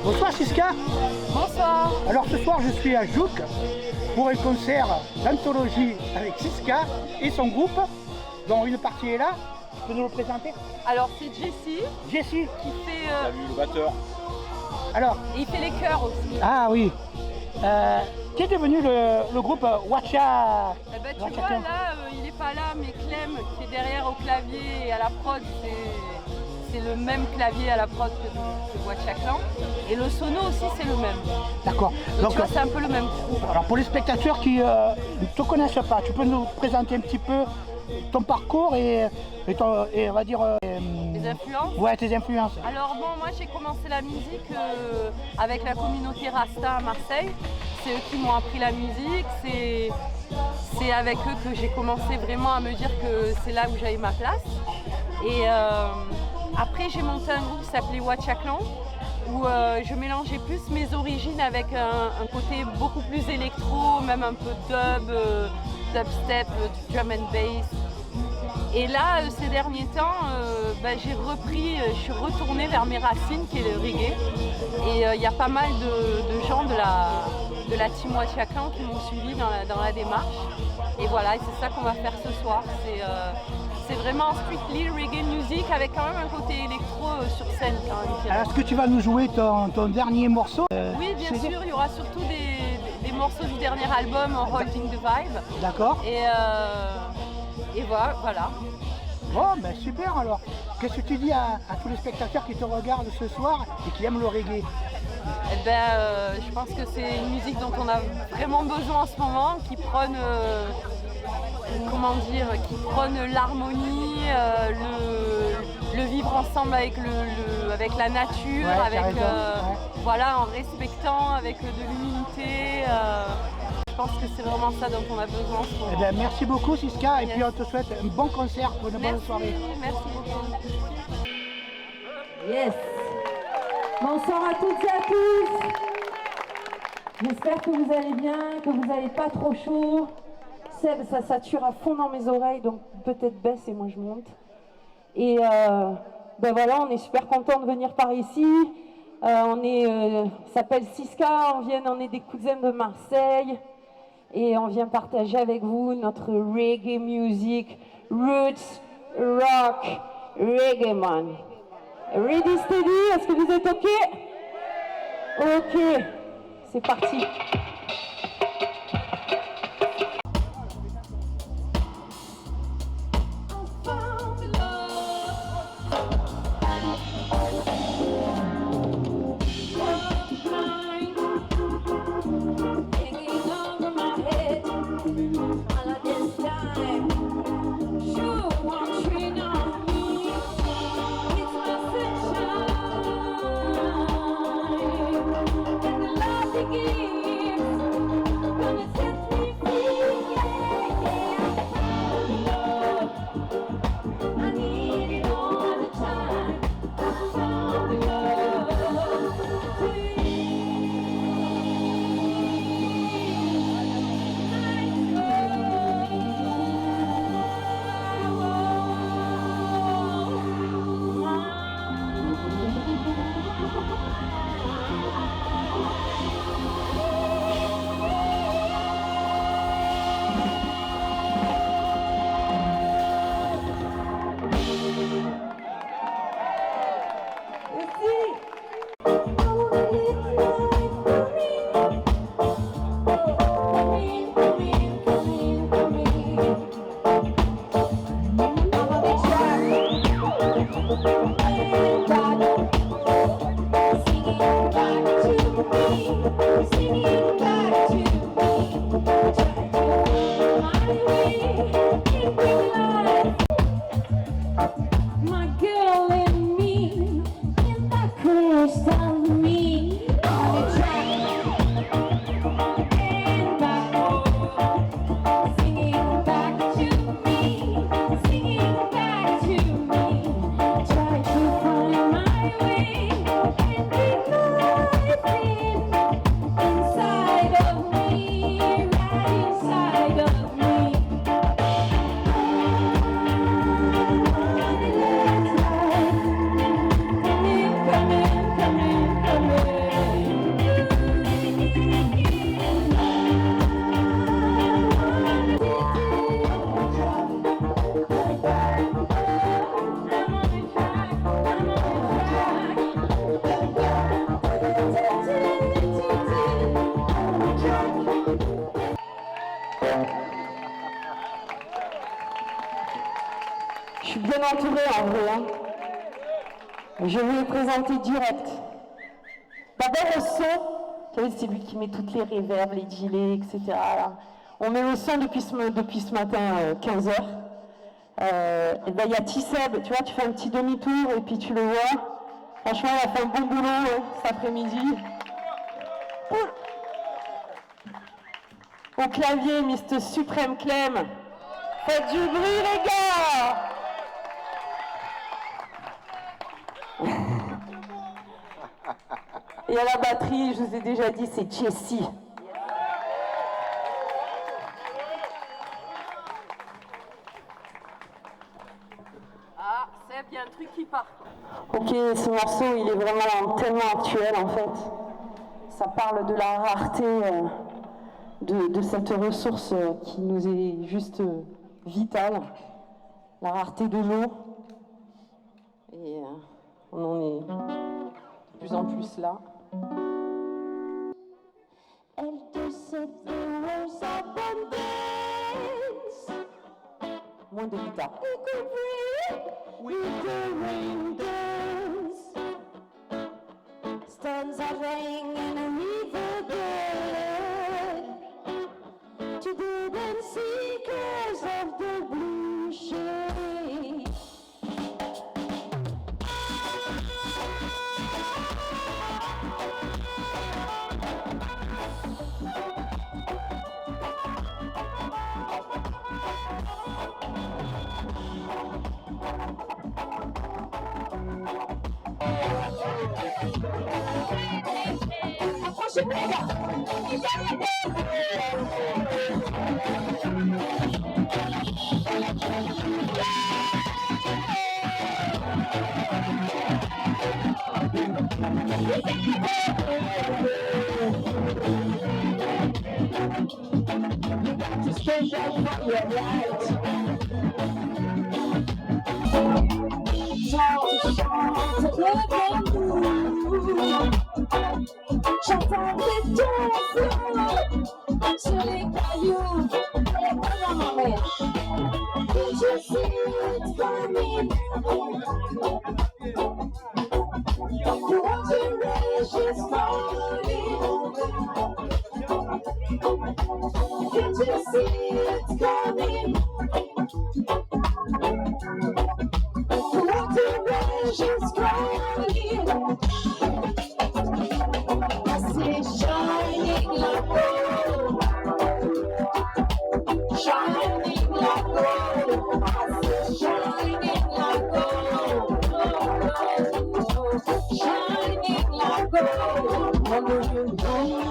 Bonsoir Siska. Bonsoir. Alors ce soir je suis à Jouques pour un concert d'anthologie avec Siska et son groupe, dont une partie est là. Tu peux nous le présenter? Alors c'est Jessie. Jessie qui fait... Salut le batteur. Alors. Et il fait les chœurs aussi. Ah oui. Qui est devenu le groupe Watcha? Eh ben, tu vois là, il n'est pas là, mais Clem qui est derrière au clavier et à la prod, c'est le même clavier à la prod que Watcha Clan. Et le sono aussi c'est le même. D'accord. Donc tu vois, c'est un peu le même groupe. Alors pour les spectateurs qui ne te connaissent pas, tu peux nous présenter un petit peu ton parcours et on va dire... Les influences? Ouais, tes influences. Alors bon, moi j'ai commencé la musique avec la communauté Rasta à Marseille. C'est eux qui m'ont appris la musique. C'est avec eux que j'ai commencé vraiment à me dire que c'est là où j'avais ma place. Et après j'ai monté un groupe qui s'appelait Watcha Clan, où je mélangeais plus mes origines avec un côté beaucoup plus électro, même un peu dub, dubstep, drum and bass. Et là, ces derniers temps, j'ai repris, je suis retournée vers mes racines, qui est le reggae. Et il y a pas mal de gens de la team Watcha Clan qui m'ont suivi dans la démarche. Et voilà, et c'est ça qu'on va faire ce soir. C'est vraiment strictly reggae music avec quand même un côté électro sur scène. Quand même. Alors, est-ce que tu vas nous jouer ton dernier morceau? Oui, bien sûr, il y aura surtout des morceaux du dernier album, Holding the Vibe. D'accord. Et voilà. Bon, ben super alors. Qu'est-ce que tu dis à tous les spectateurs qui te regardent ce soir et qui aiment le reggae? Eh ben, je pense que c'est une musique dont on a vraiment besoin en ce moment, qui prône, l'harmonie, le vivre ensemble avec la nature, voilà, en respectant, avec de l'humilité. Je pense que c'est vraiment ça dont on a besoin en ce moment. Eh bien, merci beaucoup Siska, et puis on te souhaite un bon concert pour une bonne soirée. Merci beaucoup. Yes. Bonsoir à toutes et à tous. J'espère que vous allez bien, que vous n'avez pas trop chaud. Seb, ça sature à fond dans mes oreilles, donc peut-être baisse et moi je monte. Et voilà, on est super content de venir par ici. On s'appelle Siska, on est des cousins de Marseille. Et on vient partager avec vous notre reggae music, roots, rock, reggae man. Ready, steady, est-ce que vous êtes OK? OK, c'est parti. Come in. entouré en vrai. Hein. Je vais les présenter direct. D'abord au son, c'est lui qui met toutes les réverbes, les delays, etc. Là. On met le son depuis ce matin 15h. Et ben il y a Tisseb, tu vois, tu fais un petit demi-tour et puis tu le vois. Franchement, il a fait un bon boulot cet après-midi. Au clavier, Mr. Suprême Clem. Faites du bruit, les gars! Et à la batterie, je vous ai déjà dit, c'est Jessie. Ah, Seb, il y a un truc qui part. Ok, ce morceau, il est vraiment tellement actuel en fait. Ça parle de la rareté de cette ressource qui nous est juste vitale. La rareté de l'eau. Et on en est de plus en plus là. Elle te sait moins de guitare. With the rain dance, stones are laying in a river bed to the then seekers of the blue shade. J'entends les deux sur les cailloux. Did you see it coming? The water rush is falling. Did you see it coming? The water rush is falling. I see shining like gold, shining like gold. I see shining like gold, shining like gold.